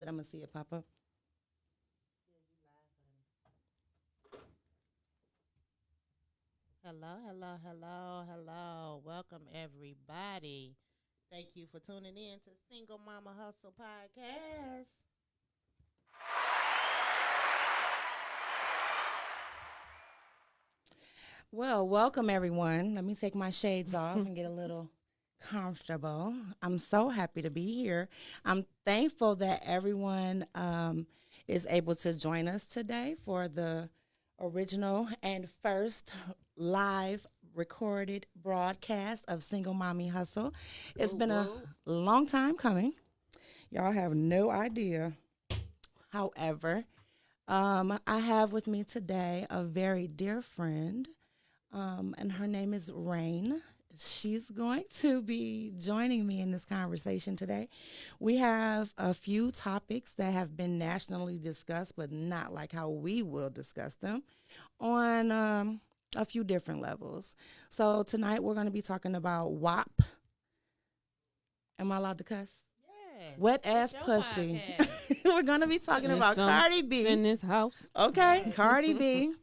I'm going to see it pop up. Hello, hello, hello, hello. Welcome, everybody. Thank you for tuning in to Single Mama Hustle Podcast. Well, welcome, everyone. Let me take my shades off and get a little comfortable. I'm so happy to be here. I'm thankful that everyone is able to join us today for the original and first live recorded broadcast of Single Mommy Hustle. It's been a long time coming. Y'all have no idea. However, I have with me today a very dear friend, and her name is Rain. She's going to be joining me in this conversation today. We have a few topics that have been nationally discussed, but not like how we will discuss them on a few different levels. So tonight we're going to be talking about WAP. Am I allowed to cuss? Yes. Wet ass pussy. We're going to be talking about Cardi B. In this house. Okay, Cardi B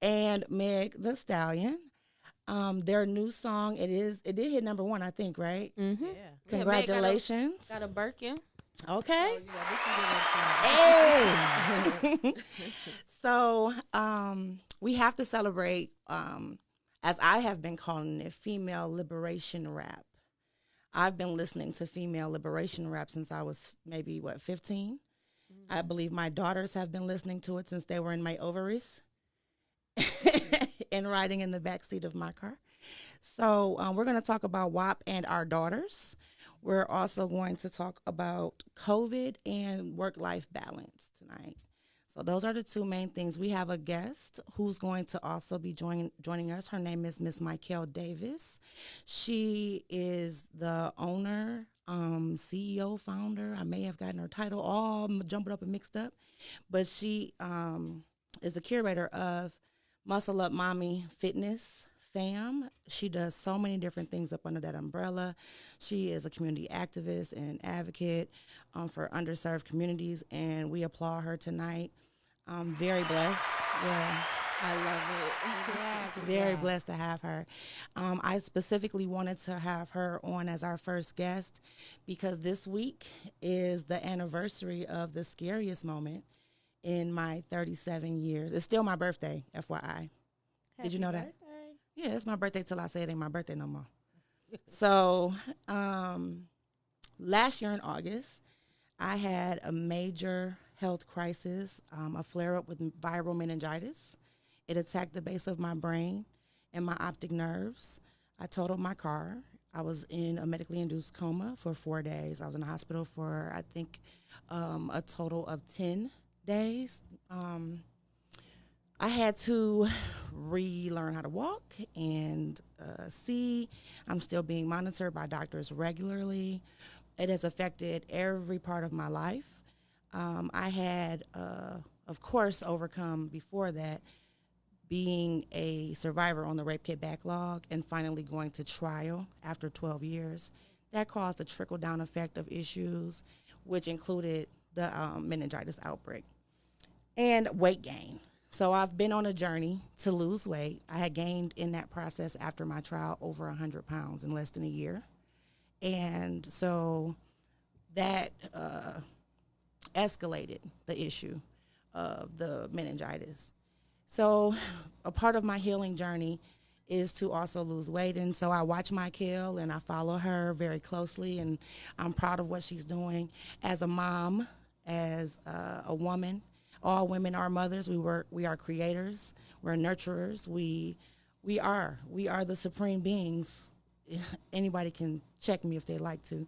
and Meg the Stallion. Their new song, it did hit number 1, I think, right? Mm-hmm. Yeah. Congratulations. Got a Birkin. Okay. Oh, yeah, we can get Hey. So, we have to celebrate, as I have been calling it, female liberation rap. I've been listening to female liberation rap since I was maybe, 15? Mm-hmm. I believe my daughters have been listening to it since they were in my ovaries. And riding in the backseat of my car. So we're going to talk about WAP and Our Daughters. We're also going to talk about COVID and work-life balance tonight. So those are the two main things. We have a guest who's going to also be joining us. Her name is Miss Mykel Davis. She is the owner, CEO, founder. I may have gotten her title all jumbled up and mixed up. But she is the curator of Muscle Up Mommy Fitness Fam. She does so many different things up under that umbrella. She is a community activist and advocate for underserved communities, and we applaud her tonight. I'm very blessed. Yeah. I love it. Very blessed to have her. I specifically wanted to have her on as our first guest because this week is the anniversary of the scariest moment in my 37 years. It's still my birthday, FYI. Did you know that? Yeah, it's my birthday till I say it ain't my birthday no more. So last year in August, I had a major health crisis, a flare-up with viral meningitis. It attacked the base of my brain and my optic nerves. I totaled my car. I was in a medically induced coma for 4 days. I was in the hospital for, I think, a total of 10 days. I had to relearn how to walk and see. I'm still being monitored by doctors regularly. It has affected every part of my life. I had, of course, overcome before that being a survivor on the rape kit backlog and finally going to trial after 12 years. That caused a trickle-down effect of issues, which included the meningitis outbreak and weight gain. So I've been on a journey to lose weight. I had gained in that process after my trial over 100 pounds in less than a year. And so that escalated the issue of the meningitis. So a part of my healing journey is to also lose weight. And so I watch Mykel and I follow her very closely, and I'm proud of what she's doing as a mom, as a woman. All women are mothers. We are creators. We're nurturers. We are the supreme beings. Anybody can check me if they like to.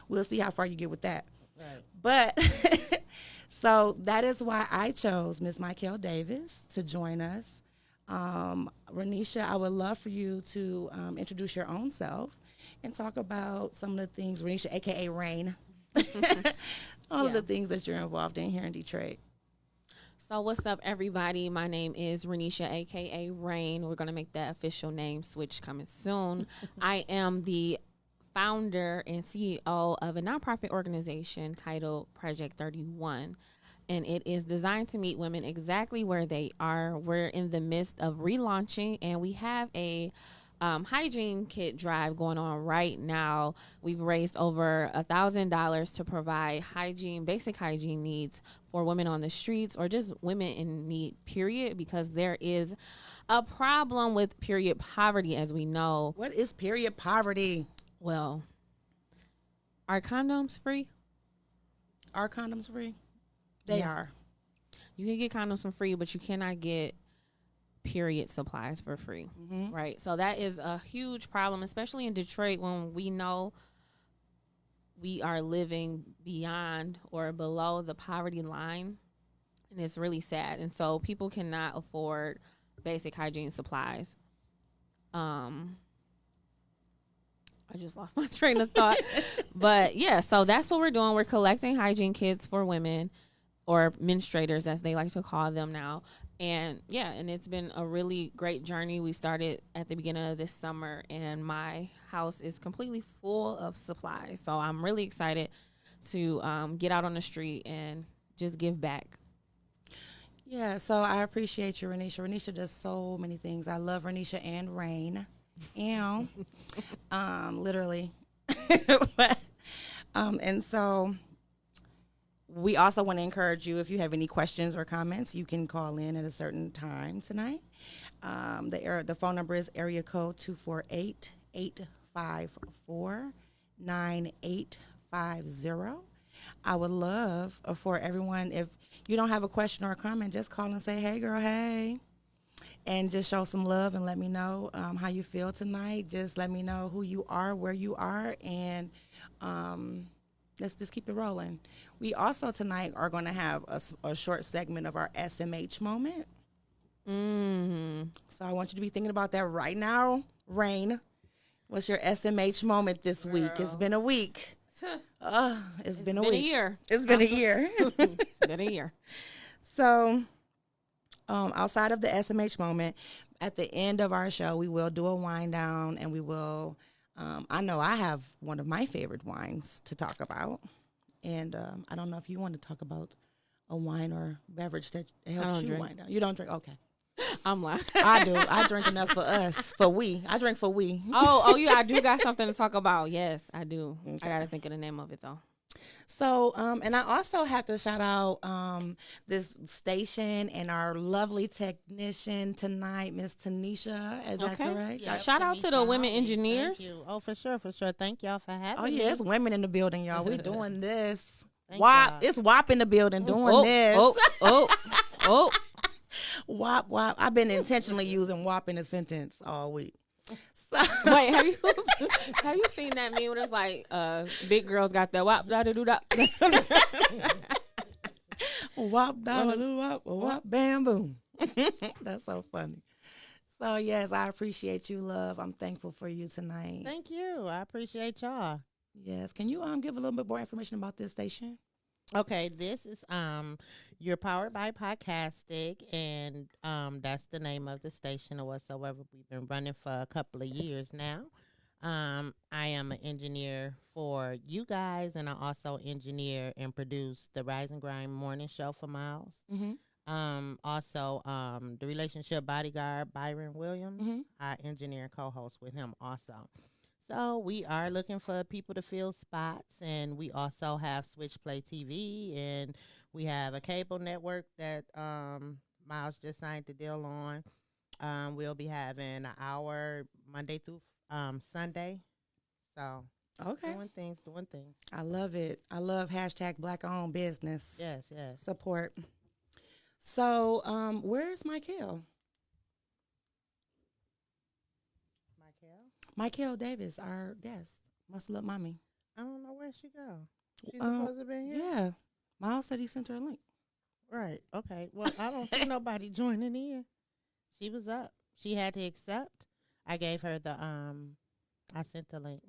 We'll see how far you get with that. Right. But so that is why I chose Miss Mykel Davis to join us. Renisha, I would love for you to introduce your own self and talk about some of the things, Renisha, a.k.a. Rain, all of the things that you're involved in here in Detroit. So what's up, everybody? My name is Renisha, a.k.a. Rain. We're going to make that official name switch coming soon. I am the founder and CEO of a nonprofit organization titled Project 31. And it is designed to meet women exactly where they are. We're in the midst of relaunching, and we have a hygiene kit drive going on right now. We've raised over $1,000 to provide basic hygiene needs for women on the streets or just women in need, period, because there is a problem with period poverty, as we know. What is period poverty? Well, are condoms free? Are condoms free? They are. You can get condoms for free, but you cannot get period supplies for free, right? So that is a huge problem, especially in Detroit, when we know we are living beyond or below the poverty line, and it's really sad. And so people cannot afford basic hygiene supplies. I just lost my train of thought. But yeah, so that's what we're doing. We're collecting hygiene kits for women, or menstruators as they like to call them now. And yeah, and it's been a really great journey. We started at the beginning of this summer, and my house is completely full of supplies. So I'm really excited to get out on the street and just give back. Yeah, so I appreciate you, Renisha. Renisha does so many things. I love Renisha and Rain. Literally. But, and so we also want to encourage you, if you have any questions or comments, you can call in at a certain time tonight. The phone number is area code 248-854-9850. I would love for everyone, if you don't have a question or a comment, just call and say, hey, girl, hey. And just show some love and let me know how you feel tonight. Just let me know who you are, where you are, and let's just keep it rolling. We also tonight are going to have a short segment of our SMH moment. So I want you to be thinking about that right now. Rain, what's your SMH moment this week? It's been a week. It's been a week. A year. It's been a year. It's been a year. So outside of the SMH moment, at the end of our show, we will do a wind down, and we will, I know I have one of my favorite wines to talk about. And I don't know if you want to talk about a wine or beverage that helps you wind down. You don't drink? Okay. I'm lying. I do. I drink enough for us. For we. I drink for we. Oh, yeah, I do got something to talk about. Yes, I do. Okay. I got to think of the name of it, though. So, and I also have to shout out this station and our lovely technician tonight, Miss Tanisha. Is that correct? Yeah, shout out to the women engineers. Thank you. Oh, for sure. Thank y'all for having me. Oh, yeah, it's women in the building, y'all. We doing this. WAP. It's WAP in the building doing this. Oh. WAP. I've been intentionally using WAP in a sentence all week. So. Wait, have you seen that meme where it's like big girls got that WAP da da do da WAP da do wap wap bam boom. That's so funny. So yes, I appreciate you, love. I'm thankful for you tonight. Thank you. I appreciate y'all. Yes. Can you give a little bit more information about this station? Okay, this is you're powered by Podcastic, and that's the name of the station or whatsoever. We've been running for a couple of years now. I am an engineer for you guys, and I also engineer and produce the Rise and Grind morning show for Miles. Also, the Relationship Bodyguard, Byron Williams. I engineer and co-host with him also. So we are looking for people to fill spots, and we also have Switchplay TV, and we have a cable network that Miles just signed the deal on. We'll be having an hour Monday through Sunday. So doing things. I love it. I love hashtag Black owned business. Yes. Support. So where's Mykel? Mykel Davis, our guest. Muscle up, mommy. I don't know where she go. She's supposed to be here? Yeah. Miles said he sent her a link. Right. Okay. Well, I don't see nobody joining in. She was up. She had to accept. I gave her the, I sent the link.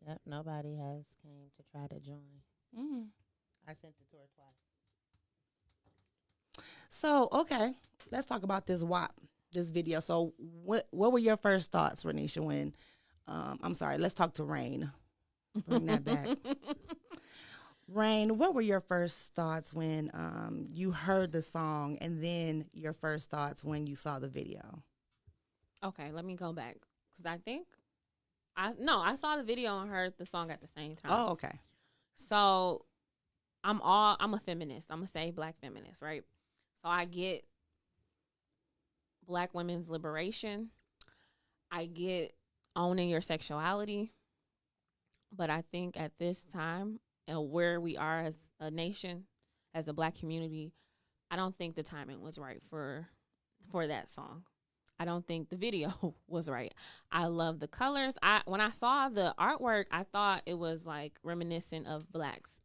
Yep. Nobody has came to try to join. I sent it to her twice. So, okay. Let's talk about this WAP. This video. So what were your first thoughts, Renisha, when I'm sorry, let's talk to Rain. Bring that back. Rain, what were your first thoughts when you heard the song, and then your first thoughts when you saw the video? Okay, let me go back because I think I saw the video and heard the song at the same time. Oh, okay. So I'm a feminist. I'm gonna say Black feminist, right? So I get Black women's liberation. I get owning your sexuality. But I think at this time and where we are as a nation, as a Black community, I don't think the timing was right for that song. I don't think the video was right. I love the colors. When I saw the artwork, I thought it was like reminiscent of BAPs.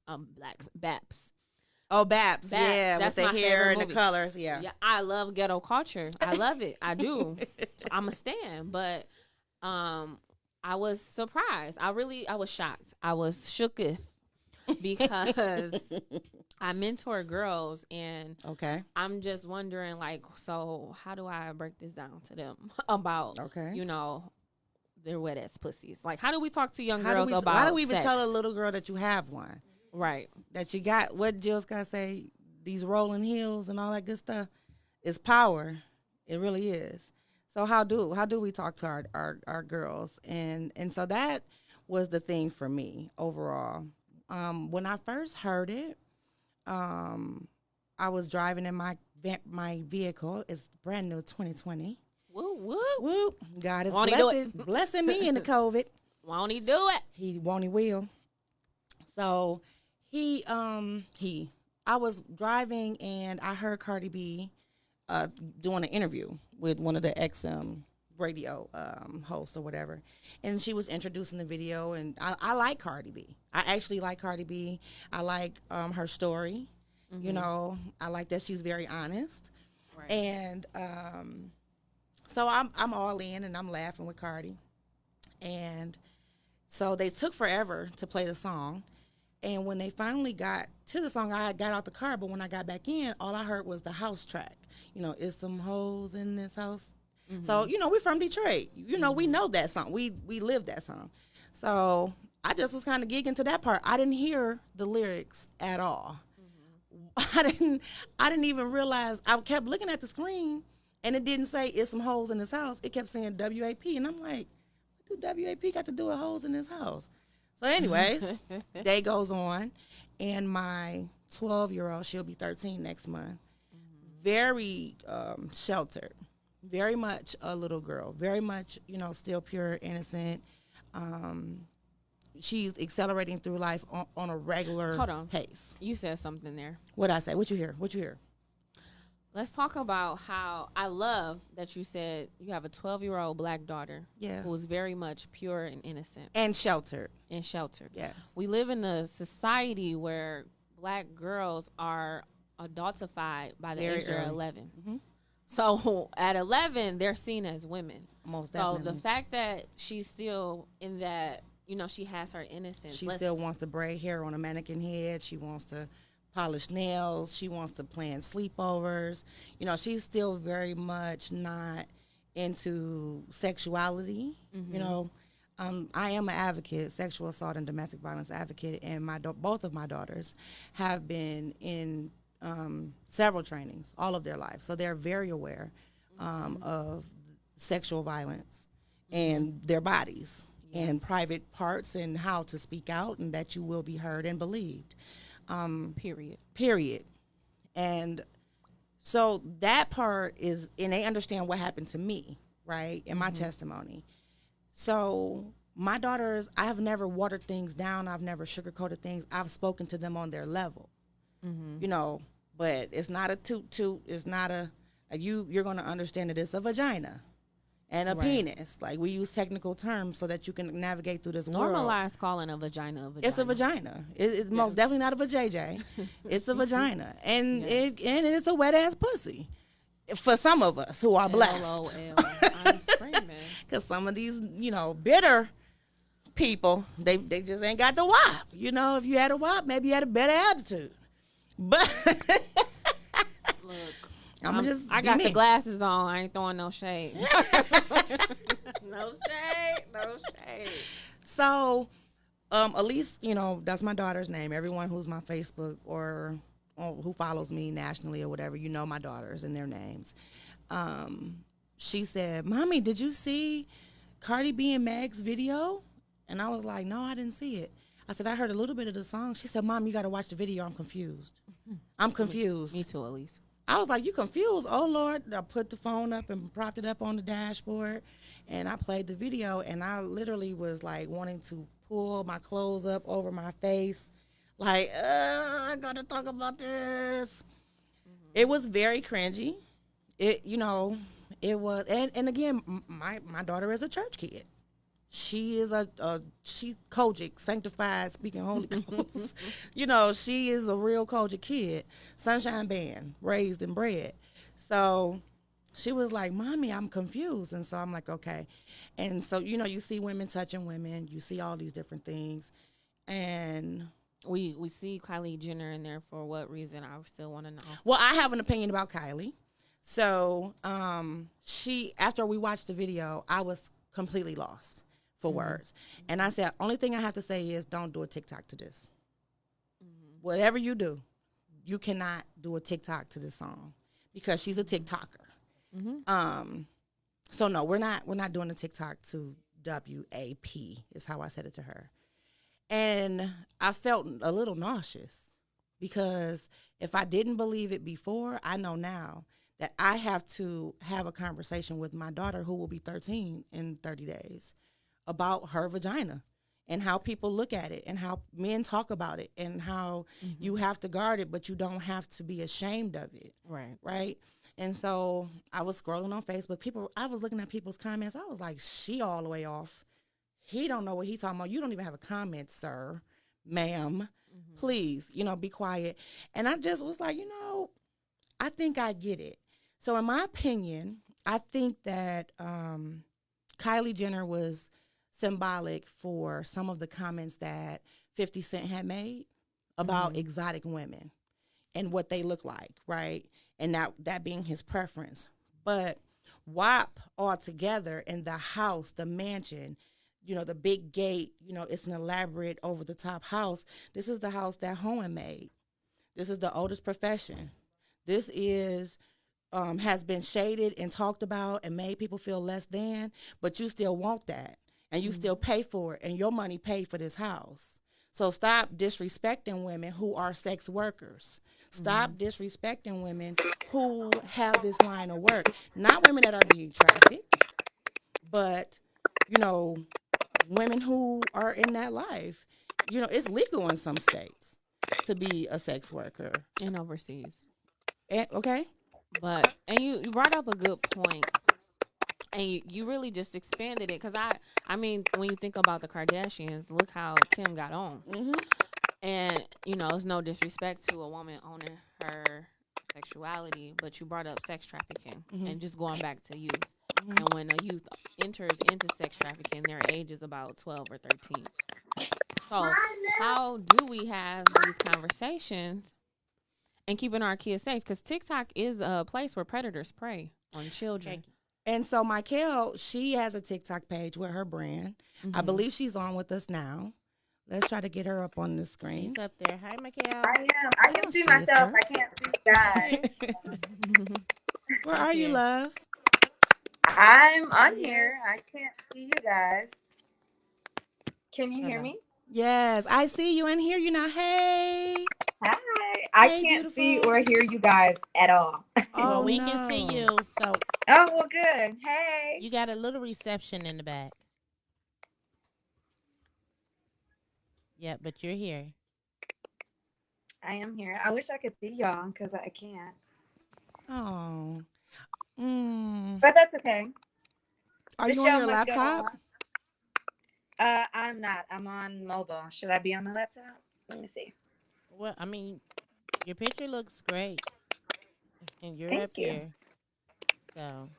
Oh, BAPs. Yeah, That's with the my hair favorite and the movie. colors. Yeah. Yeah, I love ghetto culture. I love it. I do. I'm a stan, but I was surprised. I was shocked. I was shooketh because I mentor girls, and Okay. I'm just wondering, like, so how do I break this down to them about, Okay. their wet ass pussies? Like, how do we talk to young girls about Why do we even sex? tell a little girl that you have one? Right. That you got, what Jill's got to say, these rolling heels and all that good stuff is power. It really is. So how do we talk to our girls? And so that was the thing for me overall. When I first heard it, I was driving in my vehicle. It's brand new 2020. Woo woo. Woo! God is Won't he do it? blessing me in the COVID. Won't he do it? He won't. He will. So I was driving and I heard Cardi B doing an interview with one of the XM radio hosts or whatever, and she was introducing the video. And I like Cardi B. I actually like Cardi B. I like her story. Mm-hmm. I like that she's very honest. Right. And so I'm all in and I'm laughing with Cardi. And so they took forever to play the song. And when they finally got to the song, I got out the car, but when I got back in, all I heard was the house track. It's some hoes in this house. Mm-hmm. So, we're from Detroit. We know that song. We live that song. So I just was kind of gigging to that part. I didn't hear the lyrics at all. Mm-hmm. I didn't even realize. I kept looking at the screen, and it didn't say it's some hoes in this house. It kept saying WAP, and I'm like, what do WAP got to do with hoes in this house? So anyways, day goes on, and my 12-year-old, she'll be 13 next month, very sheltered, very much a little girl, very much, still pure, innocent. She's accelerating through life on a regular pace. You said something there. What'd I say? What you hear? Let's talk about how I love that you said you have a 12-year-old Black daughter who is very much pure and innocent. And sheltered. Yes. We live in a society where Black girls are adultified by the Very age of early. 11. Mm-hmm. So at 11, they're seen as women. Most definitely. So the fact that she's still in that, she has her innocence. She still wants to braid hair on a mannequin head. She wants to polish nails. She wants to plan sleepovers. She's still very much not into sexuality. Mm-hmm. I am an advocate, sexual assault and domestic violence advocate, and both of my daughters have been in several trainings all of their life. So they're very aware of sexual violence and their bodies and private parts and how to speak out and that you will be heard and believed. Period. And so that part is, and they understand what happened to me, right, in my testimony. So my daughters, I have never watered things down. I've never sugarcoated things. I've spoken to them on their level, but it's not a toot. It's not you're going to understand that it's a vagina and a penis. Like, we use technical terms so that you can navigate through this world. Normalize calling a vagina a vagina. It's a vagina. It's most definitely not a vajayjay. It's a vagina. And it's a wet ass pussy for some of us who are blessed. LOL. I'm screaming. Because some of these, bitter people, they just ain't got the WAP. If you had a WAP, maybe you had a better attitude. But Look, I'm gonna just I be got the me. glasses on. I ain't throwing no shade. No shade. No shade. So, Elise, that's my daughter's name. Everyone who's my Facebook or who follows me nationally or whatever, my daughters and their names. Um, she said, "Mommy, did you see Cardi B and Meg's video?" And I was like, "No, I didn't see it." I said, "I heard a little bit of the song." She said, "Mom, you got to watch the video. I'm confused. I'm Me confused." too, Elise. I was like, "You confused? Oh Lord!" I put the phone up and propped it up on the dashboard, and I played the video, and I literally was like wanting to pull my clothes up over my face, like, I gotta talk about this. It was very cringy. It was, and again, my daughter is a church kid. She is she Kojic, sanctified, speaking Holy Ghost. She is a real Kojic kid, Sunshine Band, raised and bred. So she was like, "Mommy, I'm confused," and so I'm like, "Okay." And so you see women touching women, you see all these different things, and We see Kylie Jenner in there for what reason? I still want to know. well, I have an opinion about Kylie. So she after we watched the video, I was completely lost for words. And I said, only thing I have to say is don't do a TikTok to this. Whatever you do, you cannot do a TikTok to this song because she's a TikToker. So no, we're not doing a TikTok to WAP is how I said it to her. And I felt a little nauseous because if I didn't believe it before, I know now that I have to have a conversation with my daughter who will be 13 in 30 days about her vagina and how people look at it and how men talk about it and how you have to guard it, but you don't have to be ashamed of it. Right. Right. And so I was scrolling on Facebook. I was looking at people's comments. I was like, she all the way off. He don't know what he talking about. You don't even have a comment, sir, ma'am. Please, be quiet. And I just was like, I think I get it. So in my opinion, I think that Kylie Jenner was symbolic for some of the comments that 50 Cent had made about exotic women and what they look like, right? And that being his preference. But WAP altogether in the house, the mansion, the big gate, it's an elaborate over the top house. This is the house that Hohen made. This is the oldest profession. This is has been shaded and talked about and made people feel less than, but you still want that and you still pay for it and your money paid for this house. So stop disrespecting women who are sex workers. Stop disrespecting women who have this line of work. Not women that are being trafficked, but, women who are in that life. It's legal in some states to be a sex worker. And overseas. Okay? And you brought up a good point, and you really just expanded it because I mean, when you think about the Kardashians, look how Kim got on. And it's no disrespect to a woman owning her sexuality, but you brought up sex trafficking and just going back to youth. And when a youth enters into sex trafficking, their age is about 12 or 13. So how do we have these conversations and keeping our kids safe? Because TikTok is a place where predators prey on children. And so Mykel, she has a TikTok page with her brand. I believe she's on with us now. Let's try to get her up on the screen. She's up there. Hi, Mykel. I am. I can see myself. I can't see you guys. Where are you, love? I'm on here. I can't see you guys. Can you hear me? Yes, I see you and hear you now. Hey. Hi. I Hey, can't see beautiful. or hear you guys at all. Well, we can see you. So Oh, well, good. Hey. you got a little reception in the back. Yeah, but you're here. I am here. I wish I could see y'all because I can't. Oh. But that's okay. Are you on your laptop? I'm not. I'm on mobile. Should I be on my laptop? Let me see. Well, I mean, your picture looks great. And you're Thank up you. here. So.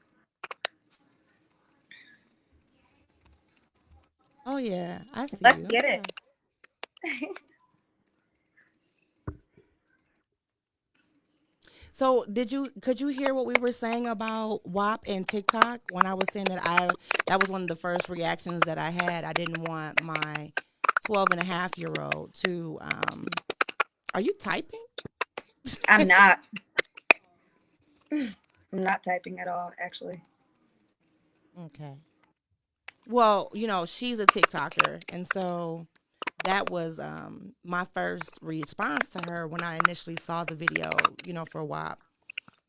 Oh, yeah. I see Let's you. get it. So could you hear what we were saying about WAP and TikTok when I was saying that was one of the first reactions that I had. I didn't want my 12 and a half year old to are you typing? I'm not. I'm not typing at all, actually. Okay. Well, she's a TikToker, and so that was my first response to her when I initially saw the video, for WAP,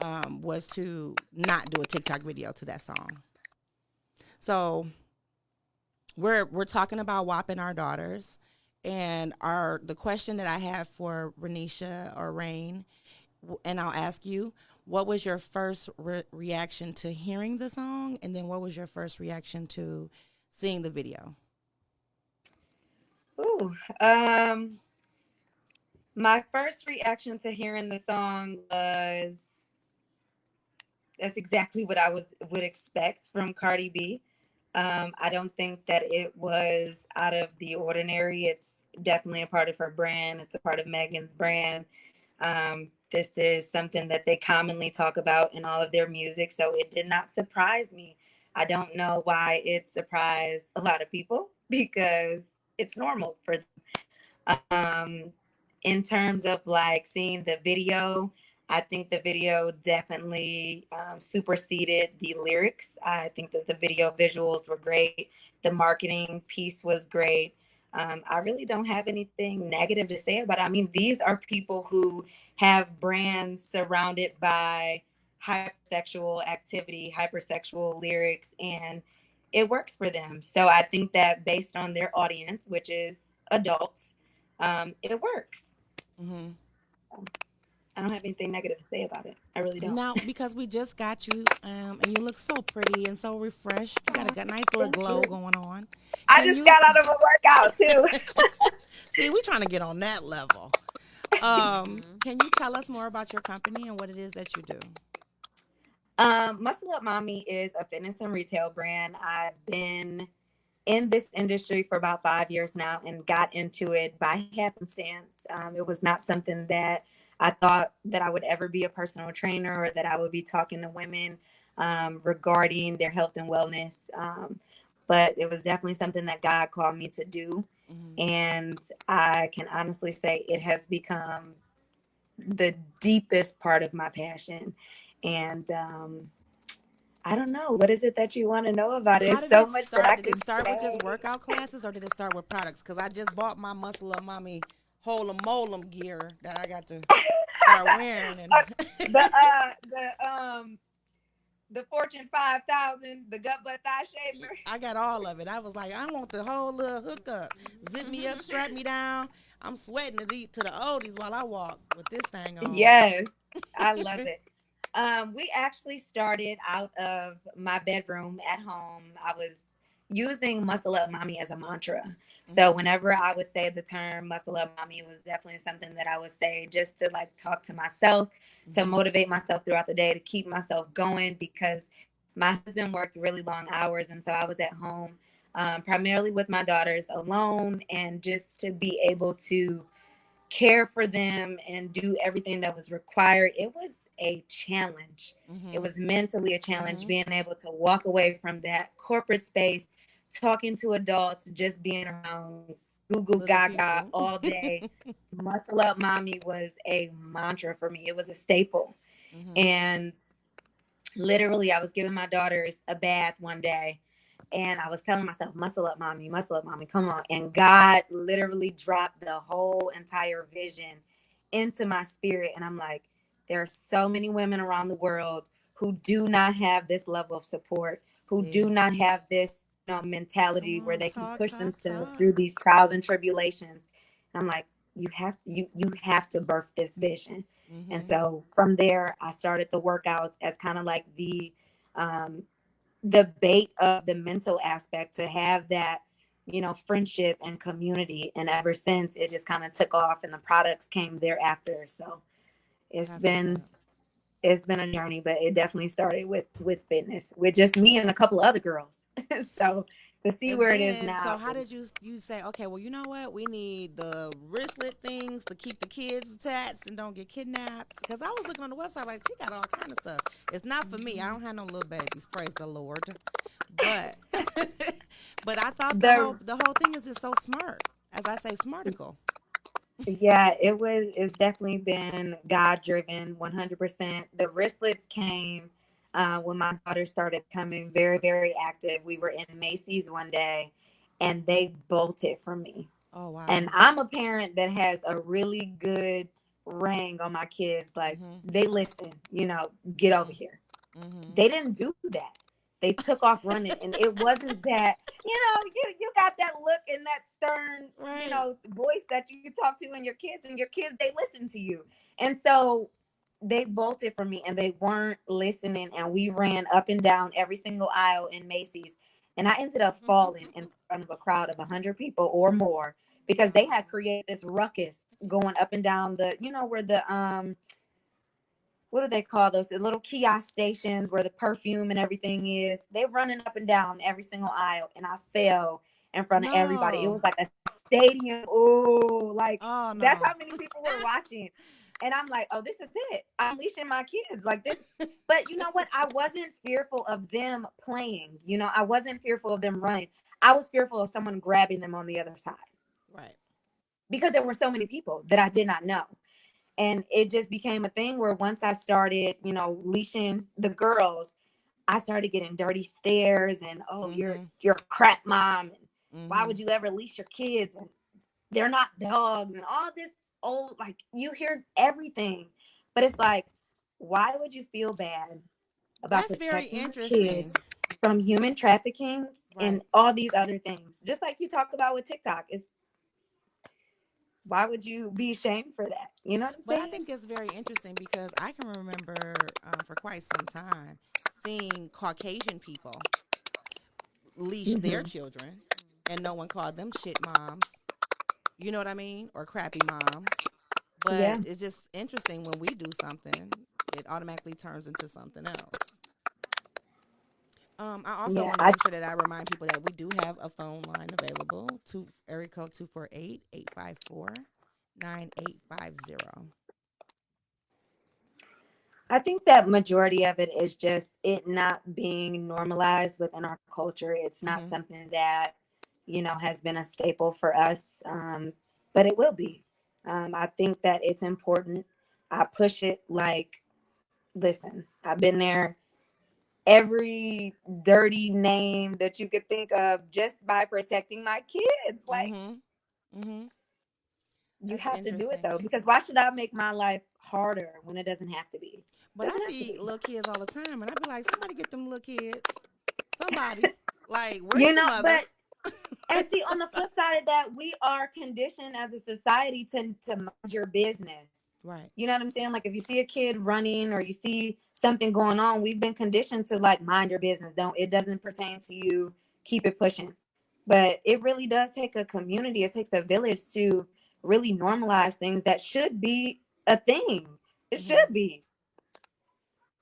was to not do a TikTok video to that song. So we're talking about WAPing Our Daughters, and the question that I have for Renisha or Rain, and I'll ask you, what was your first reaction to hearing the song, and then what was your first reaction to seeing the video? Ooh. My first reaction to hearing the song was that's exactly what would expect from Cardi B. I don't think that it was out of the ordinary. It's definitely a part of her brand. It's a part of Megan's brand. This is something that they commonly talk about in all of their music, so it did not surprise me. I don't know why it surprised a lot of people because it's normal for them. In terms of like seeing the video, I think the video definitely superseded the lyrics. I think that the video visuals were great. The marketing piece was great. I really don't have anything negative to say about it. I mean, these are people who have brands surrounded by hypersexual activity, hypersexual lyrics, and it works for them. So I think that based on their audience, which is adults, it works. Mm-hmm. I don't have anything negative to say about it. I really don't. Now, because we just got you, and you look so pretty and so refreshed, you got a nice little Thank glow you. going on. I Can just you got out of a workout too. see? We trying to get on that level. Mhm. Can you tell us more about your company and what it is that you do? Muscle Up Mommy is a fitness and retail brand. I've been in this industry for about 5 years now and got into it by happenstance. It was not something that I thought that I would ever be a personal trainer or that I would be talking to women regarding their health and wellness. But it was definitely something that God called me to do. Mm-hmm. And I can honestly say it has become the deepest part of my passion. And I don't know. What is it that you want to know about it? How It's did so it much that I start? Did it can start with just say. workout classes or did it start with products? Because I just bought my Muscle Up Mommy Hold'em Mold'em gear that I got to start wearing. And the uh the Fortune 5,000, the gut butt thigh shaper. I got all of it. I was like, I want the whole little hookup. Zip me up, strap me down. I'm sweating to the oldies while I walk with this thing on. Yes, I love it. We actually started out of my bedroom at home. I was using Muscle Up Mommy as a mantra. So Mm-hmm. whenever I would say the term Muscle Up Mommy, it was definitely something that I would say just to like talk to myself, to Mm-hmm. motivate myself throughout the day, to keep myself going because my husband worked really long hours. And so I was at home primarily with my daughters alone and just to be able to care for them and do everything that was required. It was a challenge. It Mm-hmm. was mentally a challenge Mm-hmm. being able to walk away from that corporate space, talking to adults, just being around Google Little Gaga people. all day. Muscle Up Mommy was a mantra for me. It was a staple. Mm-hmm. And literally, I was giving my daughters a bath one day and I was telling myself, muscle up, mommy, come on. And God literally dropped the whole entire vision into my spirit. And I'm like, there are so many women around the world who do not have this level of support, who See, do not have this come mentality where on, they can talk, push talk, themselves talk. through these trials and tribulations. And I'm like, you have to birth this vision. And Mm-hmm. so from there, I started the workouts as kind of like um, the bait of the mental aspect to have that, friendship and community. And ever since, it just kind of took off, and the products came thereafter. So it's That's what's been up. it's been a journey, but it definitely started with fitness, with just me and a couple of other girls. So to see And where it is then, now. so how did you say, okay, well, you know what? We need the wristlet things to keep the kids attached and don't get kidnapped. Because I was looking on the website like she got all kind of stuff. It's not for me. I don't have no little babies. Praise the Lord. But but I thought the The whole thing is just so smart. As I say, smarticle. Yeah, it's definitely been God driven 100%. The wristlets came when my daughter started becoming very, very active. We were in Macy's one day and they bolted from me. Oh And wow. I'm a parent that has a really good ring on my kids. Like Mhm. they listen, get over Mhm. here. Mhm. They didn't do that. They took off running, and it wasn't that. You got that look and that stern, Right. voice that you talk to and your kids they listen to you, and so they bolted from me, and they weren't listening, and we ran up and down every single aisle in Macy's, and I ended up falling in front of a crowd of 100 people or more because they had Wow. created this ruckus going up and down where the what do they call those? The little kiosk stations where the perfume and everything is. They're running up and down every single aisle, and I fell in front of everybody. It No. was like a stadium. Oh, like Oh that's no. how many people were watching. And I'm like, oh, this is it. I'm leashing my kids like this. But you know what? I wasn't fearful of them playing. I wasn't fearful of them running. I was fearful of someone grabbing them on the other side Right. because there were so many people that I did not know. And it just became a thing where once I started, leashing the girls, I started getting dirty stares and, oh, Mhm. you're a crap mom, and why would Mhm. you ever leash your kids, and they're not dogs, and all this old, like, you hear everything. But it's like, why would you feel bad about That's very protecting your kids interesting. from human trafficking and Right. all these other things? Just like you talk about with TikTok, is why would you be ashamed for that? You know what I'm But I saying? think it's very interesting because I can remember for quite some time seeing Caucasian people leash their Hmm. children and no one called them shit moms. You know what I mean? Or crappy moms. Yeah. But it's just interesting when we do something, it automatically turns into something else. I also Yeah. want to make sure that I remind people that we do have a phone line available to area code 248-854-9850. I think that majority of it is just it not being normalized within our culture. It's not Mm-hmm. something that, has been a staple for us, but it will be. I think that it's important. I push it like, listen, I've been there every dirty name that you could think of just by protecting my kids. Like, Mm-hmm. Mm-hmm. you That's have to do it interesting. though, because why should I make my life harder when it doesn't have to be? But I Doesn't have to see be. little kids all the time, and I be like, somebody get them little kids. Somebody. Like, where's the mother? But and see, on the flip side of that, we are conditioned as a society to mind your business. Right. You know what I'm saying? Like if you see a kid running or you see something going on, we've been conditioned to like mind your business. Don't it doesn't pertain to you. Keep it pushing. But it really does take a community. It takes a village to really normalize things that should be a thing. It Mm-hmm. should be.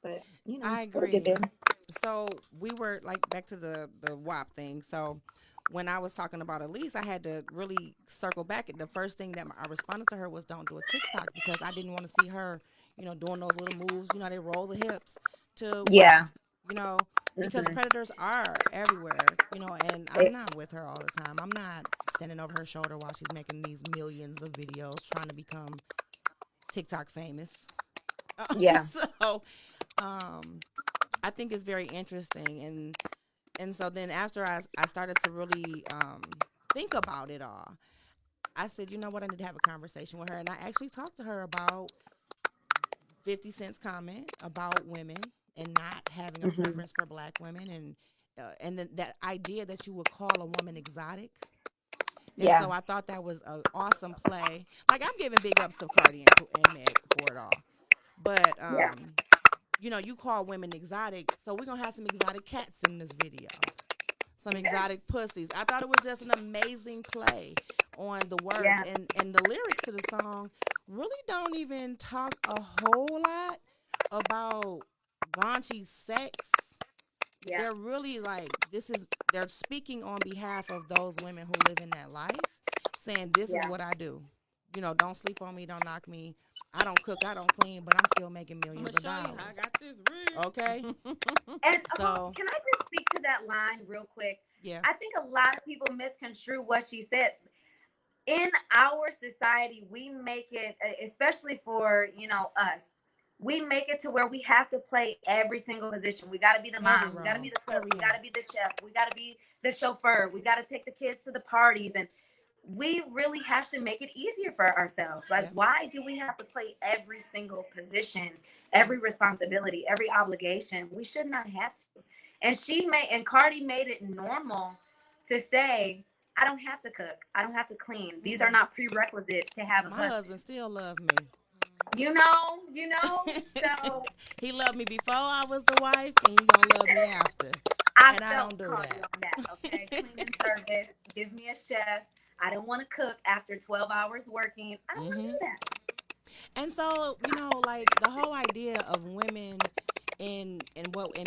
But I we'll get there. agree. So we were like back to the WAP thing. So when I was talking about Elise, I had to really circle back. The first thing that I responded to her was, "Don't do a TikTok," because I didn't want to see her, doing those little moves. They roll the hips to WAP. Yeah. You know, because Hmm. predators are everywhere. And I'm not with her all the time. I'm not standing over her shoulder while she's making these millions of videos trying to become TikTok famous. Yeah. So, um, I think it's very interesting, and so then after I started to really think about it all, I said, you know what, I need to have a conversation with her, and I actually talked to her about 50 Cent's comment about women and not having a Hmm. preference for black women, and then that idea that you would call a woman exotic. And Yeah. so I thought that was an awesome play. Like, I'm giving big ups to Cardi and Meg for it all, but Yeah. you call women exotic, so we're gonna have some exotic cats in this video, some exotic pussies. I thought it was just an amazing play on the words, Yeah. and the lyrics to the song really don't even talk a whole lot about raunchy sex. Yeah. they're really like, they're speaking on behalf of those women who live in that life, saying this is Yeah. what I do. Don't sleep on me, don't knock me. I don't cook, I don't clean, but I'm still making I'm millions gonna of show you how I dollars. got this Okay, ring. And so can I just speak to that line real quick? yeah, I think a lot of people misconstrue what she said. In our society, we make it, especially for us, we make it to where we have to play every single position. We got to be the every mom, we got to be role, the cook, every we got to hat. be the chef, we got to be the chauffeur, we got to take the kids to the parties, and we really have to make it easier for ourselves. Like, Yep. why do we have to play every single position, Yep. every responsibility, every obligation? We should not have to. And Cardi made it normal to say, I don't have to cook, I don't have to clean. These are Mm-mm. not prerequisites to have a My husband. husband still love me. So He loved me before I was the wife, and he gonna love me after. I And I don't felt do Cardi that. on that. Okay, cleaning service, give me a chef. I don't want to cook after 12 hours working. I don't want to Hmm. do that. And so, like the whole idea of women in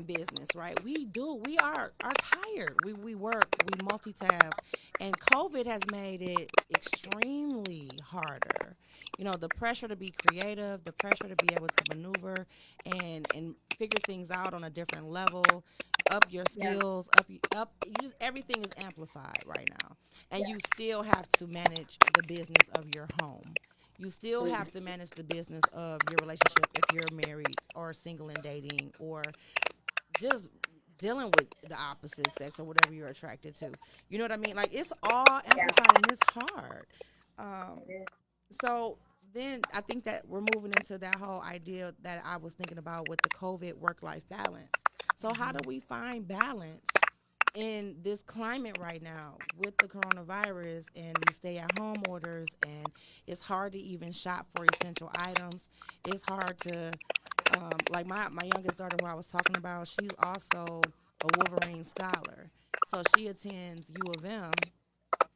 business, right? We are tired. We work, we multitask, and COVID has made it extremely harder. The pressure to be creative, the pressure to be able to maneuver and figure things out on a different level, up your Yeah, skills, up you just everything is amplified right now. And yeah. you still have to manage the business of your home. You still have to manage the business of your relationship if you're married or single and dating, or just dealing with the opposite sex or whatever you're attracted to. You know what I mean? Like, it's all Yeah, amplified and it's hard. Um, it is. so then I think that we're moving into that whole idea that I was thinking about with the COVID work life balance. So, how do we find balance in this climate right now with the coronavirus and these stay at home orders? And it's hard to even shop for essential items. It's hard to, like my youngest daughter, who I was talking about, she's also a Wolverine scholar. So she attends U of M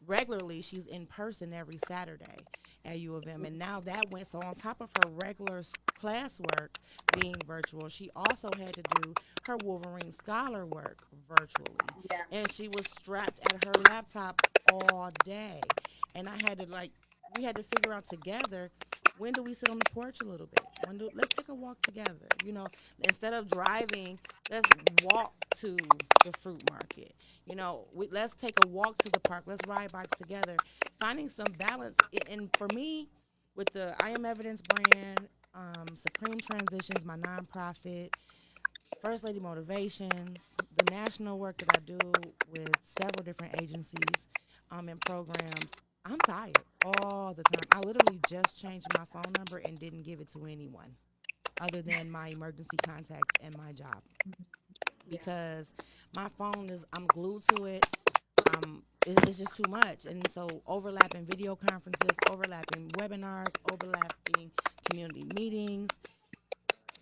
regularly. She's in person every Saturday at U of M. And now that went, so on top of her regular classwork being virtual, she also had to do her Wolverine Scholar work virtually. Yeah, And she was strapped at her laptop all day. And I had to, like, we had to figure out together, when do we sit on the porch a little bit? Let's take a walk together? Instead of driving, let's walk to the fruit market. Let's take a walk to the park. Let's ride bikes together. Finding some balance. And for me, with the I Am Evidence brand, Supreme Transitions, my nonprofit, First Lady Motivations, the national work that I do with several different agencies and programs, I'm tired all the time. I literally just changed my phone number and didn't give it to anyone other than my emergency contacts and my job, yeah, because my phone is, I'm glued to it. It's just too much. And so overlapping video conferences, overlapping webinars, overlapping community meetings,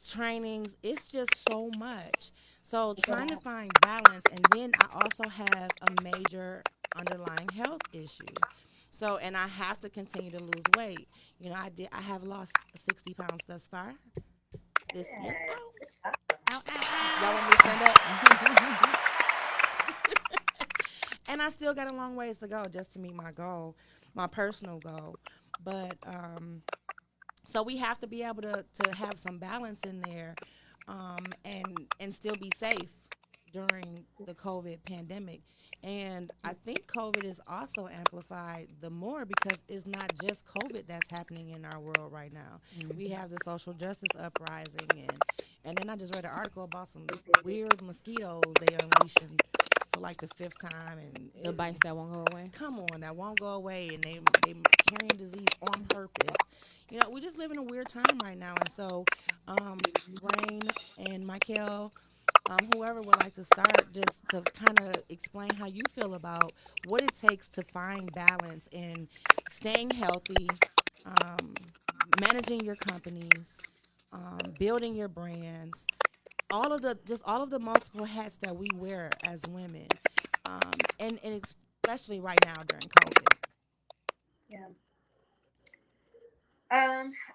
trainings, it's just so much. So trying to yeah. find balance. And then I also have a major underlying health issue. So, and I have to continue to lose weight. I have lost 60 pounds thus far. This, yeah. Yes. Oh, It's awesome. Ow, ow, y'all want me to stand up? ow. And I still got a long ways to go just to meet my goal, my personal goal. But so we have to be able to have some balance in there, and still be safe during the COVID pandemic. And I think COVID is also amplified the more because it's not just COVID that's happening in our world right now. We Mhm. have the social justice uprising, and then I just read an article about some weird mosquitoes they unleashing for like the fifth time, and The bites that won't go away. come on, that won't go away, and they carrying disease on purpose. We just live in a weird time right now. And so, Rain and Mykel, whoever would like to start, just to kind of explain how you feel about what it takes to find balance in staying healthy, um, managing your companies, building your brands, all of the multiple hats that we wear as women, and especially right now during COVID. Yeah.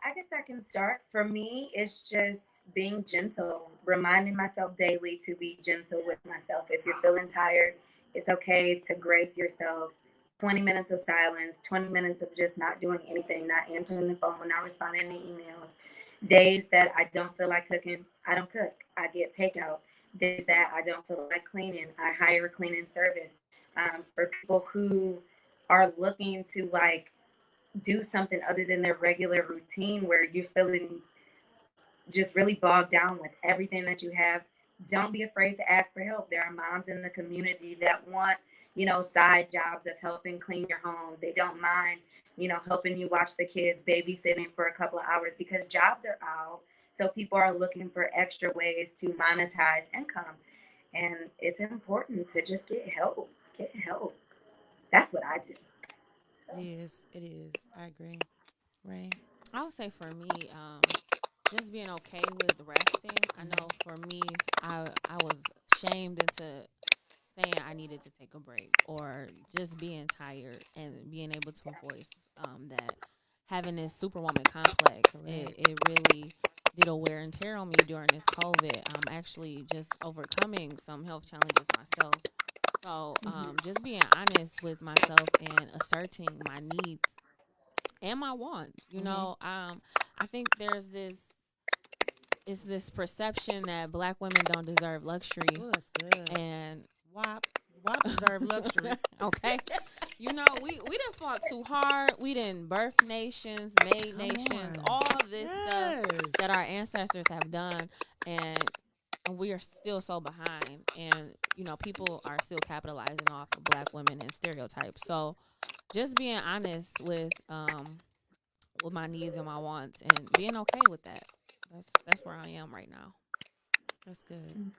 I guess I can start. For me, it's just being gentle, reminding myself daily to be gentle with myself. If you're feeling tired, it's okay to grace yourself. 20 minutes of silence, 20 minutes of just not doing anything, not answering the phone, not responding to emails. Days that I don't feel like cooking, I don't cook. I get takeout. Days that I don't feel like cleaning, I hire a cleaning service. For people who are looking to like do something other than their regular routine where you're feeling just really bogged down with everything that you have, don't be afraid to ask for help. There are moms in the community that want, side jobs of helping clean your home. They don't mind, helping you watch the kids, babysitting for a couple of hours because jobs are out. So people are looking for extra ways to monetize income. And it's important to just get help. Get help. That's what I do. So. It is. It is. I agree. Right. I would say for me, just being okay with resting. I know for me, I was shamed into saying I needed to take a break or just being tired and being able to voice that having this superwoman complex, it really did a wear and tear on me during this COVID. I'm actually just overcoming some health challenges myself. So just being honest with myself and asserting my needs and my wants. Mm-hmm. I think there's this perception that black women don't deserve luxury, Oh, that's good. and WAP. WAP deserve luxury. okay, we didn't fought too hard. We didn't birth nations, made Come nations, on. all this stuff Yes. that our ancestors have done, and we are still so behind. And people are still capitalizing off of black women and stereotypes. So just being honest with my needs and my wants and being okay with that. That's where I am right now. That's good.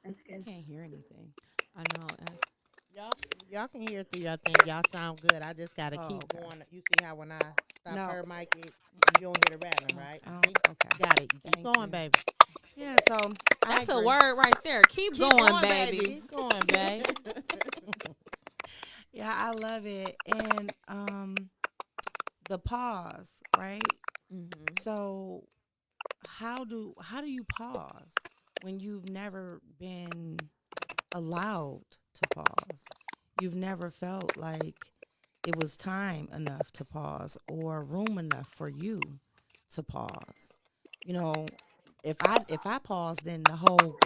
That's I good. can't hear anything. I know. Y'all, y'all can hear through your thing. Y'all sound good. I just gotta Oh, keep okay. going. You see how when I stop No. her mic, you don't hear the rattling, right? Oh, See? okay. Got it. You keep Thank going, you. baby. Yeah. So I That's a agree. word right there. Keep going, baby. Keep going, baby. Yeah, I love it. And the pause, right? Hmm. So how do you pause when you've never been allowed to pause? You've never felt like it was time enough to pause or room enough for you to pause. You know, if I pause, then the whole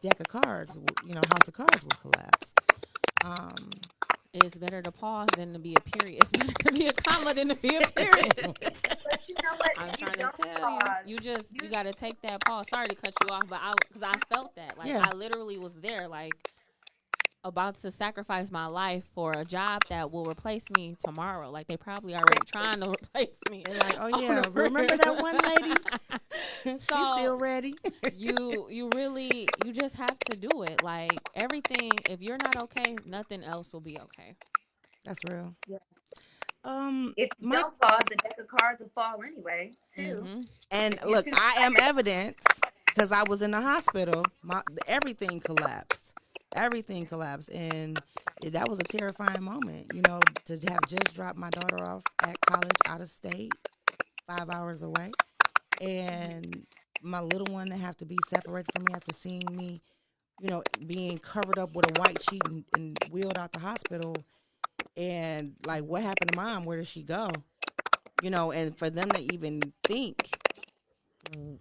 deck of cards, house of cards will collapse. Um, It's better to pause than to be a period. It's better to be a comma than to be a period. But you know what? I'm If you trying to don't tell you, pause, you got to take that pause. Sorry to cut you off, but because I felt that, like yeah, I literally was there, like about to sacrifice my life for a job that will replace me tomorrow. Like they probably already trying to replace me. they're like, oh on yeah, the remember that one lady? She's So still ready. you really you just have to do it. Like everything, if you're not okay, nothing else will be okay. That's real. yeah. If you My don't pause, the deck of cards will fall anyway, too. Mm-hmm. and If you're look, too I am tired. evidence because I was in the hospital. My everything collapsed. Everything collapsed, and that was a terrifying moment. To have just dropped my daughter off at college out of state, 5 hours away, and my little one to have to be separated from me after seeing me, being covered up with a white sheet and wheeled out the hospital. And like, what happened to mom? Where did she go? And for them to even think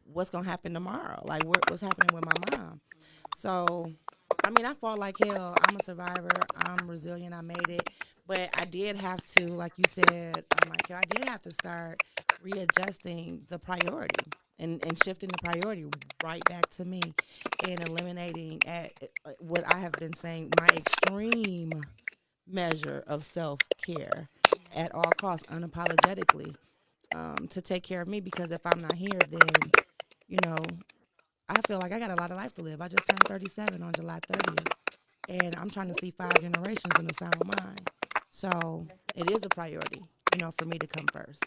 what's gonna happen tomorrow, like what's happening with my mom. So, I mean, I fought like hell. I'm a survivor. I'm resilient. I made it, but I did have to, like you said, Mykel, I did have to start readjusting the priority and shifting the priority right back to me and eliminating what I have been saying, my extreme measure of self care at all costs, unapologetically, to take care of me. Because if I'm not here, then you know I feel like I got a lot of life to live. I just turned 37 on July 30th, and I'm trying to see 5 generations in a sound mind. So it is a priority, for me to come first.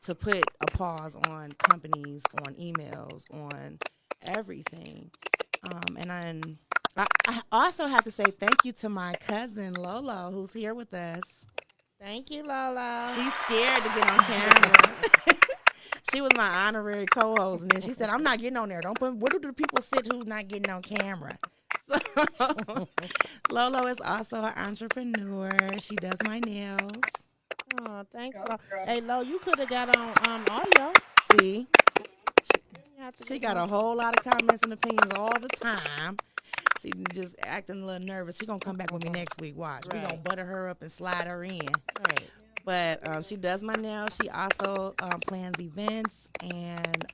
To put a pause on companies, on emails, on everything. And I also have to say thank you to my cousin Lolo, who's here with us. Thank you, Lola. She's scared to get on camera. She was my honorary co-host, and then she said, "I'm not getting on there. Don't put. Where do the people sit who's not getting on camera?" So, Lolo is also an entrepreneur. She does my nails. Oh, thanks, Go, Lo. girl. Hey, Lo, you could have got on audio. See, You have to she get got on. a whole lot of comments and opinions all the time. She just acting a little nervous. She gonna come back with me next week. Watch, we gonna Right. butter her up and slide her in. Right. But she does my nails. She also plans events and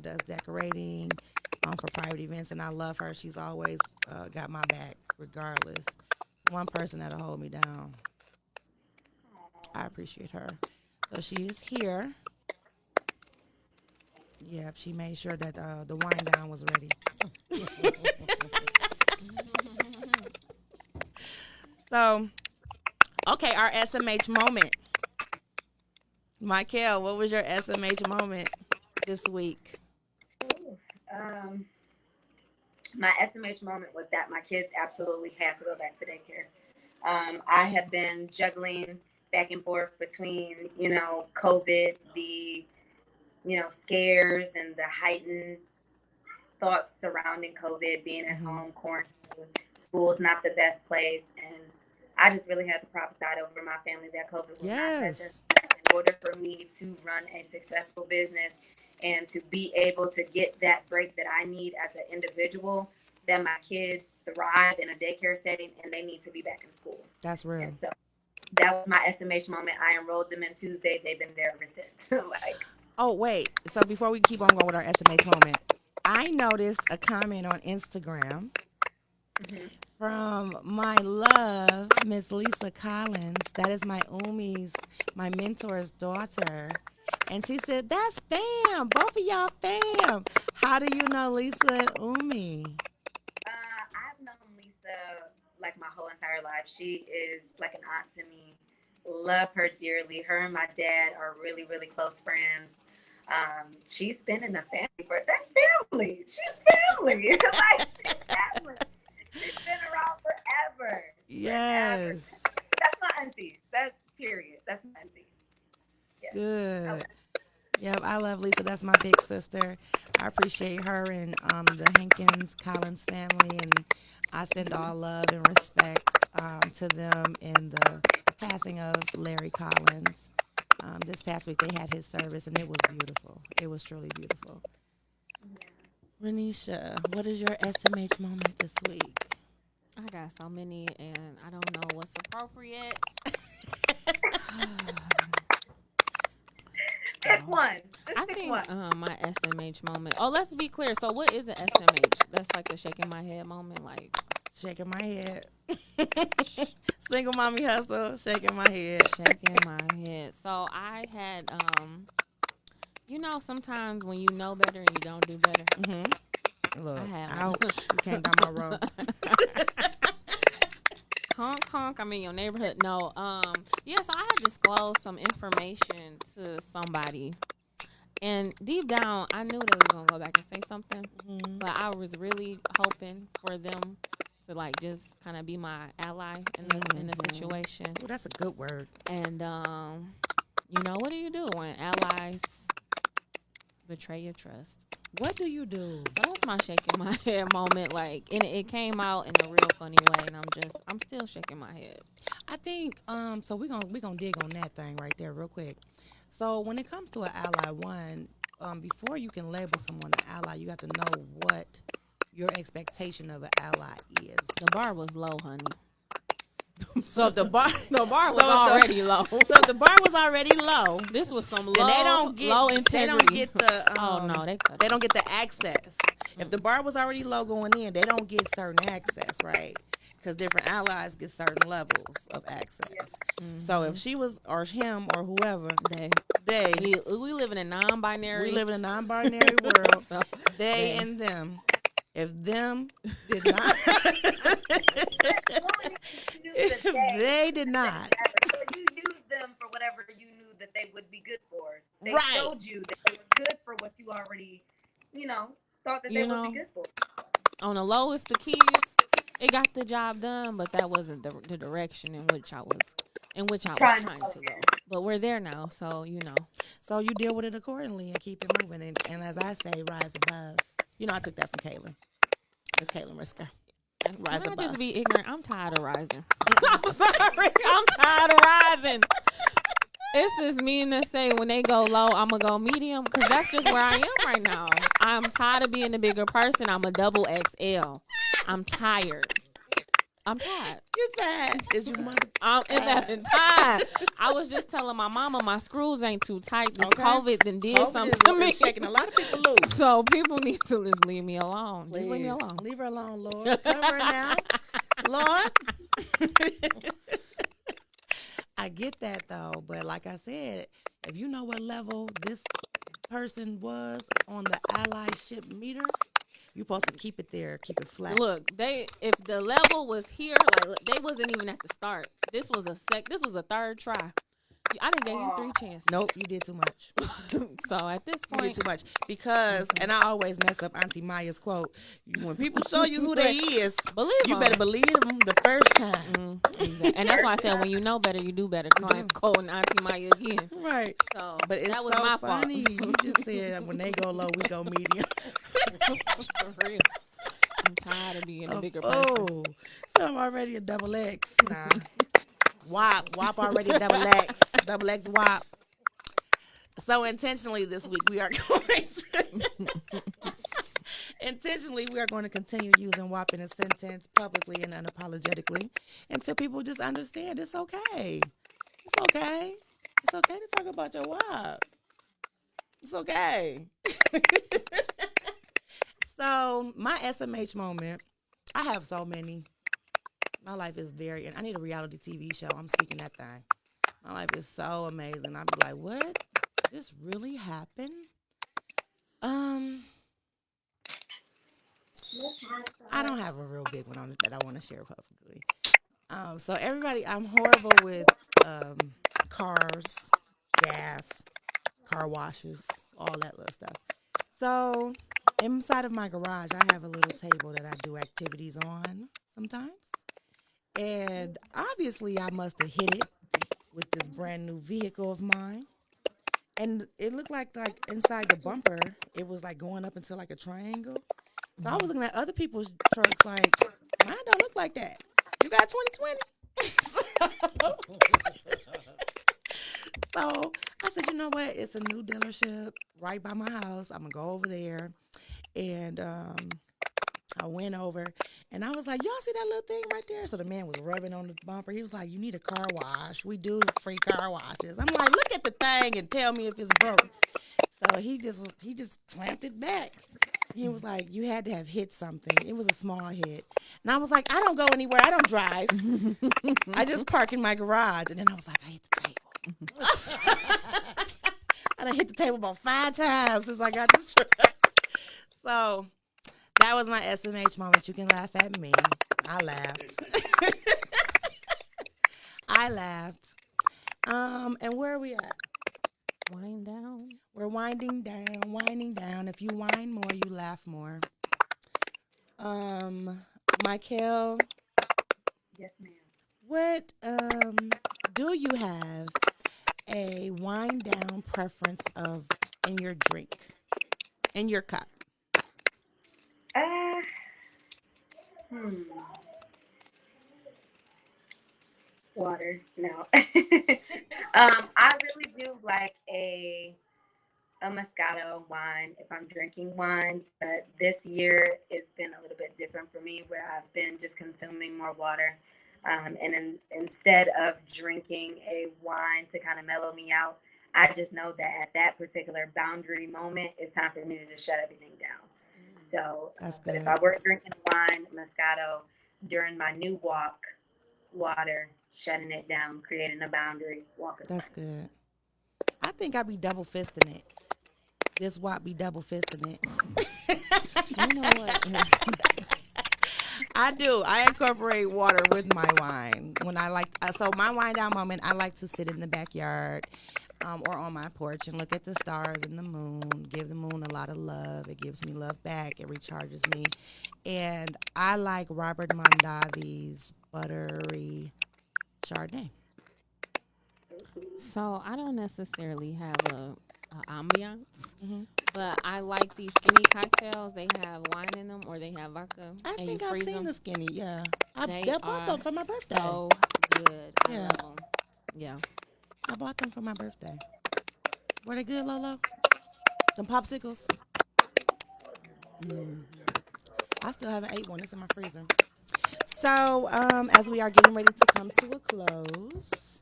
does decorating for private events. And I love her. She's always got my back, regardless. One person that'll hold me down. I appreciate her. So she is here. Yep, she made sure that the wind down was ready. So, okay, our SMH moment. Mykel, what was your SMH moment this week? Ooh. My SMH moment was that my kids absolutely had to go back to daycare. I have been juggling back and forth between, COVID, the, scares and the heightened thoughts surrounding COVID, being at Mm-hmm. home, quarantine, school is not the best place. And I just really had to prophesy over my family that COVID will not touch us. Yes. In order for me to run a successful business and to be able to get that break that I need as an individual, that my kids thrive in a daycare setting and they need to be back in school. That's real. And so that was my SMH moment. I enrolled them in Tuesday. They've been there ever since. Oh, wait. So before we keep on going with our SMH moment, I noticed a comment on Instagram Mhm. from my love, Miss Lisa Collins. That is my my mentor's daughter. And she said, "That's fam. Both of y'all fam." How do you know Lisa and Umi? I've known Lisa like my whole entire life. She is like an aunt to me. Love her dearly. Her and my dad are really, really close friends. She's been in the family that's family. She's family. Like she's family. She's been around forever. Forever. Yes. That's my auntie. That's period. That's my auntie. Yes. Good. Yep, I love Lisa. That's my big sister. I appreciate her and the Hankins Collins family, and I send all love and respect to them in the passing of Larry Collins. This past week they had his service, and it was beautiful. It was truly beautiful. Renisha, what is your SMH moment this week? I got so many, and I don't know what's appropriate. Pick one. Just I pick think one. my SMH moment. Oh, let's be clear. So, what is an SMH? That's like a shaking my head moment. Like Shaking my head. Single mommy hustle, shaking my head. shaking my head. So I had sometimes when you know better and you don't do better. Mm-hmm. Look, I had one. ouch, you came down my road. Honk honk, I'm in your neighborhood. No, so I had disclosed some information to somebody. And deep down I knew they was gonna go back and say something. Mm-hmm. But I was really hoping for them to like just kind of be my ally in the situation. Oh, that's a good word. And what do you do when allies betray your trust? What do you do? So that's my shaking my head moment. Like, and it came out in a real funny way, and I'm still shaking my head. I think so we gonna dig on that thing right there real quick. So when it comes to an ally one, before you can label someone an ally, you have to know what your expectation of an ally is. The bar was low, honey. So if the bar The bar was so if already low. so if the bar was already low, This was some then low integrity. they don't get the Oh no, they don't get the access. If the bar was already low going in, they don't get certain access, right? Because different allies get certain levels of access. So if she was or him or whoever, they we live in a non-binary. we live in a non-binary world. So, They and them. If them did not, if they did not, So you used them for whatever you knew that they would be good for. They Right. showed you that they were good for what you already, thought that they would be good for. on the lowest of keys, it got the job done, but that wasn't the direction in which I was trying to go. But we're there now, so So you deal with it accordingly and keep it moving. And as I say, rise above. You know, I took that from Caitlin. It's Caitlin Risker. Rise Can I above. just be ignorant? I'm tired of rising. I'm sorry. I'm tired of rising. It's this mean that say when they go low, I'm going to go medium because that's just where I am right now. I'm tired of being a bigger person. I'm a double XL. I'm tired. I'm tired. You sad. Is your mother? I'm effing tired. I was just telling my mama my screws ain't too tight. This Okay. COVID then did COVID something to me. is shaking a lot of people loose. So people need to just leave me alone. Please. Just leave me alone. Leave her alone, Lord. Cover her now. Lord. I get that though, but like I said, if you know what level this person was on the allyship meter, you're supposed to keep it there, keep it flat. Look, if the level was here, like they wasn't even at the start. This was a third try. I didn't give you 3 chances. Nope, you did too much. So at this You point, did too much because, and I always mess up Auntie Maya's quote. When people show you who they is, believe you 'em. better believe them the first time. Exactly. And that's why I said when you know better, you do better. Quoting Auntie Maya again. Right. So, But it's that was so my funny. fault. You just said when they go low, we go medium. For real. I'm tired of being a bigger person. Oh, so I'm already a double X. Nah. WAP already a double X. Double X WAP. So intentionally this week we are going to continue using WAP in a sentence publicly and unapologetically until people just understand it's okay. It's okay. It's okay to talk about your WAP. It's okay. So my SMH moment, I have so many. My life is and I need a reality TV show. I'm speaking that thing. My life is so amazing. I'd be like, what? This really happened? I don't have a real big one on it that I want to share publicly. So everybody, I'm horrible with cars, gas, car washes, all that little stuff. So inside of my garage, I have a little table that I do activities on sometimes. And obviously, I must have hit it with this brand new vehicle of mine. And it looked like inside the bumper, it was like going up into like a triangle. So I was looking at other people's trucks like, mine don't look like that. You got 2020? So I said, you know what? It's a new dealership right by my house. I'm going to go over there. And I went over and I was like, y'all see that little thing right there? So the man was rubbing on the bumper. He was like, you need a car wash. We do free car washes. I'm like, look at the thing and tell me if it's broke. So he just clamped it back. He was like, you had to have hit something. It was a small hit. And I was like, I don't go anywhere. I don't drive. I just park in my garage. And then I was like, I hit the table. I done hit the table about 5 times since I got this truck. So that was my SMH moment. You can laugh at me. I laughed. I laughed. And where are we at? Wind down. We're winding down. If you wind more, you laugh more. Mykel, Yes, ma'am. what do you have a wind down preference of in your drink, in your cup? Uh, hmm. Water. No. I really do like a Moscato wine if I'm drinking wine, but this year it's been a little bit different for me where I've been just consuming more water. Instead of drinking a wine to kind of mellow me out, I just know that at that particular boundary moment, it's time for me to just shut everything down. So, That's but if good. I were drinking wine, Moscato, during my new walk, water, shutting it down, creating a boundary, walking That's away. good. I think I be double fisting it. This WAP be double fisting it. You know what? I do. I incorporate water with my wine when I like. So my wind down moment, I like to sit in the backyard, or on my porch and look at the stars and the moon. Give the moon a lot of love. It gives me love back. It recharges me, and I like Robert Mondavi's buttery Chardonnay. So I don't necessarily have a ambiance, Hmm. but I like these skinny cocktails. They have wine in them or they have vodka, I and you think I've freeze seen them. the skinny. Yeah, They I bought are them for my birthday. so good. I Yeah, love them. Yeah. I bought them for my birthday. Were they good, Lolo? Them popsicles. Mm. I still haven't ate one. It's in my freezer. So, as we are getting ready to come to a close,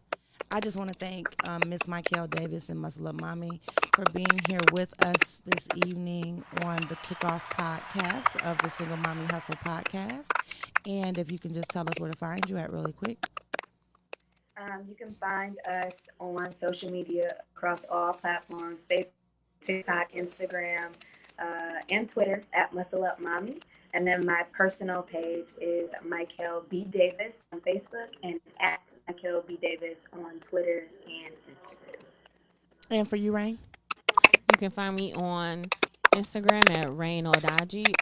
I just want to thank Miss Mykel Davis and Muscle Up Mommy for being here with us this evening on the kickoff podcast of the Single Mommy Hustle podcast. And if you can just tell us where to find you at really quick. You can find us on social media across all platforms: Facebook, TikTok, Instagram, and Twitter at Muscle Up Mommy. And then my personal page is Mykel B. Davis on Facebook and at Mykel B. Davis on Twitter and Instagram. And for you, Rain? You can find me on Instagram at Rain Odaji,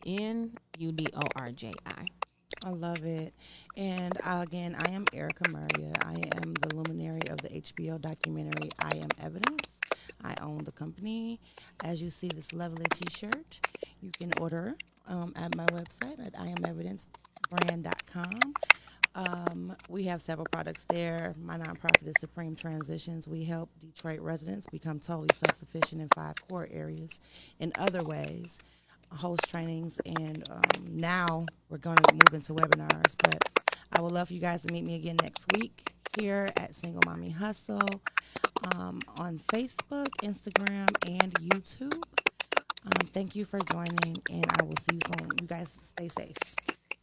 ReinUdorji. I love it. And again, I am Erica Maria. I am the luminary of the HBO documentary I Am Evidence. I own the company. As you see this lovely t shirt, you can order at my website at IamEvidenceBrand.com. We have several products there. My nonprofit is Supreme Transitions. We help Detroit residents become totally self sufficient in 5 core areas. In other ways, host trainings, and now we're going to move into webinars. But I would love for you guys to meet me again next week here at Single Mommy Hustle on Facebook, Instagram, and YouTube. Thank you for joining, and I will see you soon. You guys stay safe.